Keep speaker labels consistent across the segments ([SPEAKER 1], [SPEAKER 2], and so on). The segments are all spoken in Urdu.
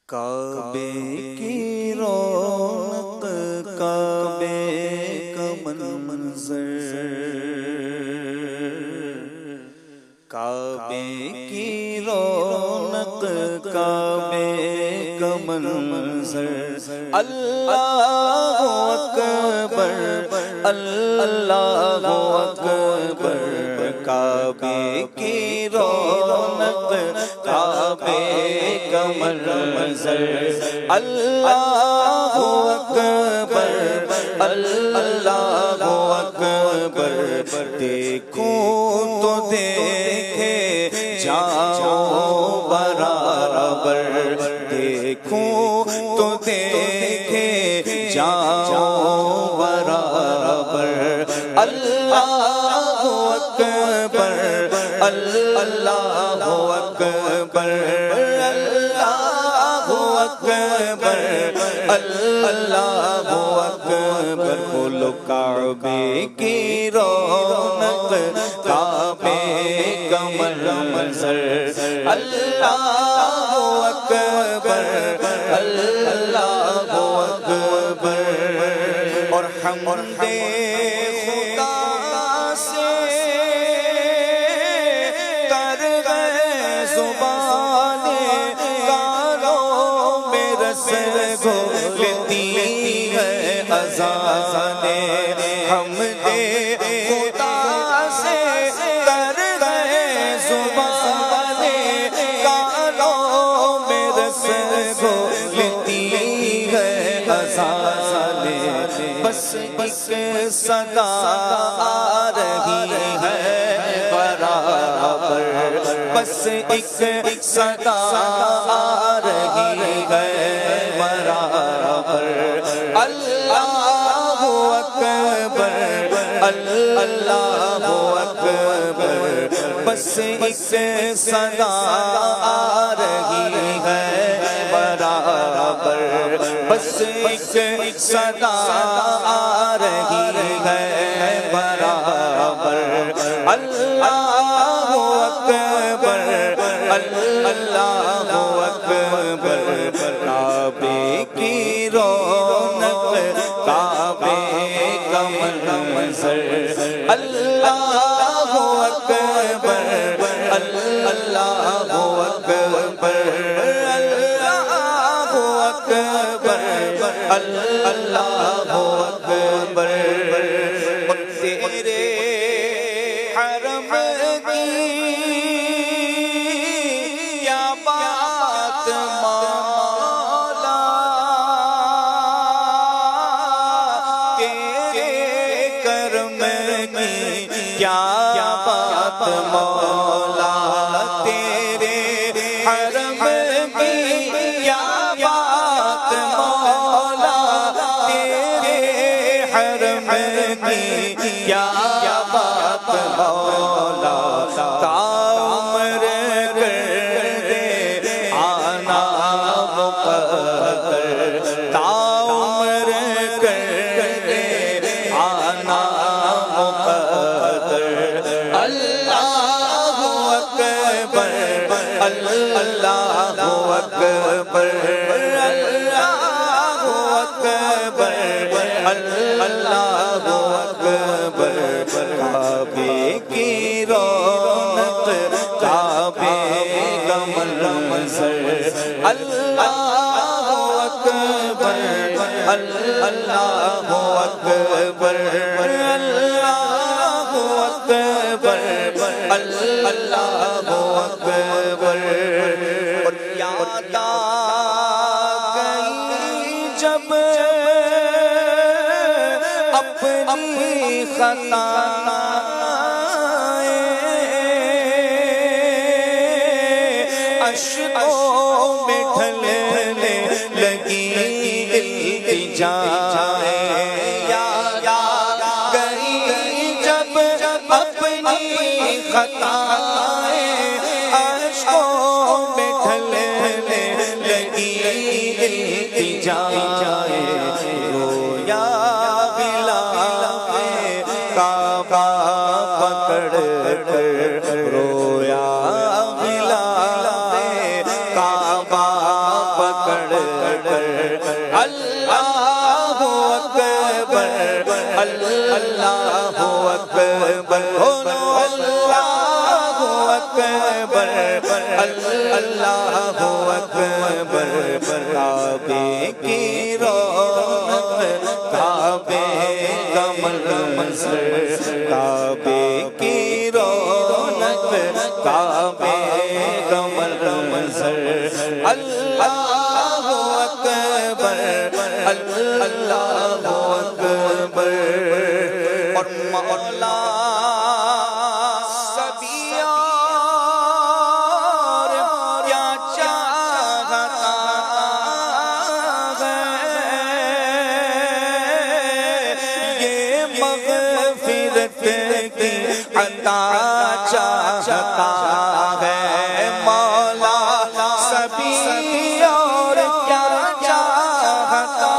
[SPEAKER 1] کعبے کی رونق کعبے کا منظر، کعبے کی رونق کعبے کا منظر، اللہ اکبر اللہ اکبر، کعبے کی رونق کعبے کا منظر، اللہ اکبر اللہ اکبر، دیکھوں تو دیکھے جاؤ برابر، دیکھوں تو دیکھے جاؤ برابر، اللہ اکبر اللہ اکبر اللہ اکبر اللہ اکبر، بولو کعبے کی رونق کعبے کا منظر، اللہ اکبر اللہ اکبر، اور حمد خدا سے تر گئے زبانیں، گالوں میں رس گھولتی ہے اذانیں، حمد خدا سے تر گئے زبانیں، گالوں میں رس گھولتی ہے اذانیں، بس ایک صدا آ رہی ہے برابر، بس ایک صدا آ رہی ہے برابر، اللہ اکبر اللہ اکبر، بس ایک صدا آ رہی ہے برابر، بس ایک صدا آ رہی ہے برابر، اللہ اکبر اللہ اکبر، کعبے کی رونق کعبے کا منظر، اللہ اکبر اللہ اکبر اللہ اکبر اللہ اکبر، تیرے حرم کی کیا بات مولا، تیرے کرم کی کیا بات مولا، تیرے حرم کی کیا بات مولا، تیرے حرم کی کیا بات مولا، عمر کر دے آنا مقدر، عمر کر دے آنا مقدر، اللہ اکبر اللہ اکبر اللہ اکبر اللہ اکبر، کعبے کی رونق کعبے کا منظر، اللہ اکبر اللہ اکبر اللہ اکبر اللہ اکبر، اور یاد آ گئی جب اپنی خطائیں، اشکوں میں ڈھلنے لگی التجائیں، یاد آ گئی جب اپنی خطائیں، اشکوں میں ڈھلنے لگی التجائیں، رویا کعبہ پکڑ کر رویا غلاف کعبہ پکڑ پکڑ کر اللہ اکبر اللہ اکبر بولو اللہ اکبر اللہ اکبر کعبے کی رونق کعبے کا منظر کعبے کی رونق کعبے کا منظر اللہ اکبر اللہ اکبر اور مولا سبھی اور کیا چاہتا ہے یہ مغفرت کی عطا چاہتا ہے مولا سبھی اور کیا چاہتا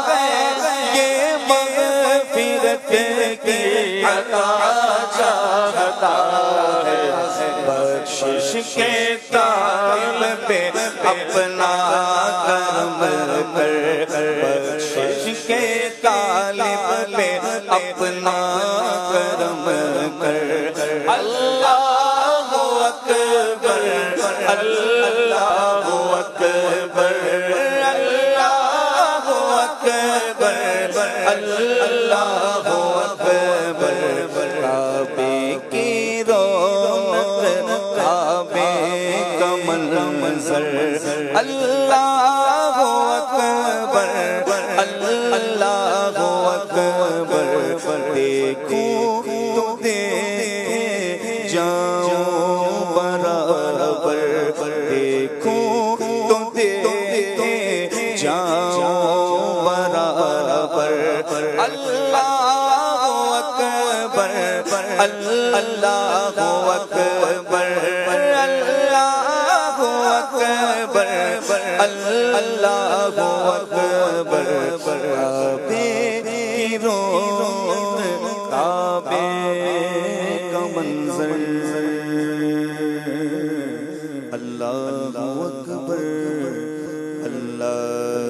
[SPEAKER 1] ہے یہ مغفرت کی عطا چاہتا ہے بخشش کے طالب پہ اپنا کرم کر بخشش کے طالب پہ اپنا کرم کر اللہ اکبر اللہ اکبر اللہ اکبر اللہ اکبر کعبے کی رونق کعبے کا منظر اللہ اکبر اللہ اکبر دیکھوں تو دیکھے جاؤں برابر دیکھوں تو دیکھے جاؤں برابر اللہ اکبر اللہ اکبر اللہ اکبر اللہ اکبر کعبے کی رونق کعبے کا منظر اللہ اکبر اللہ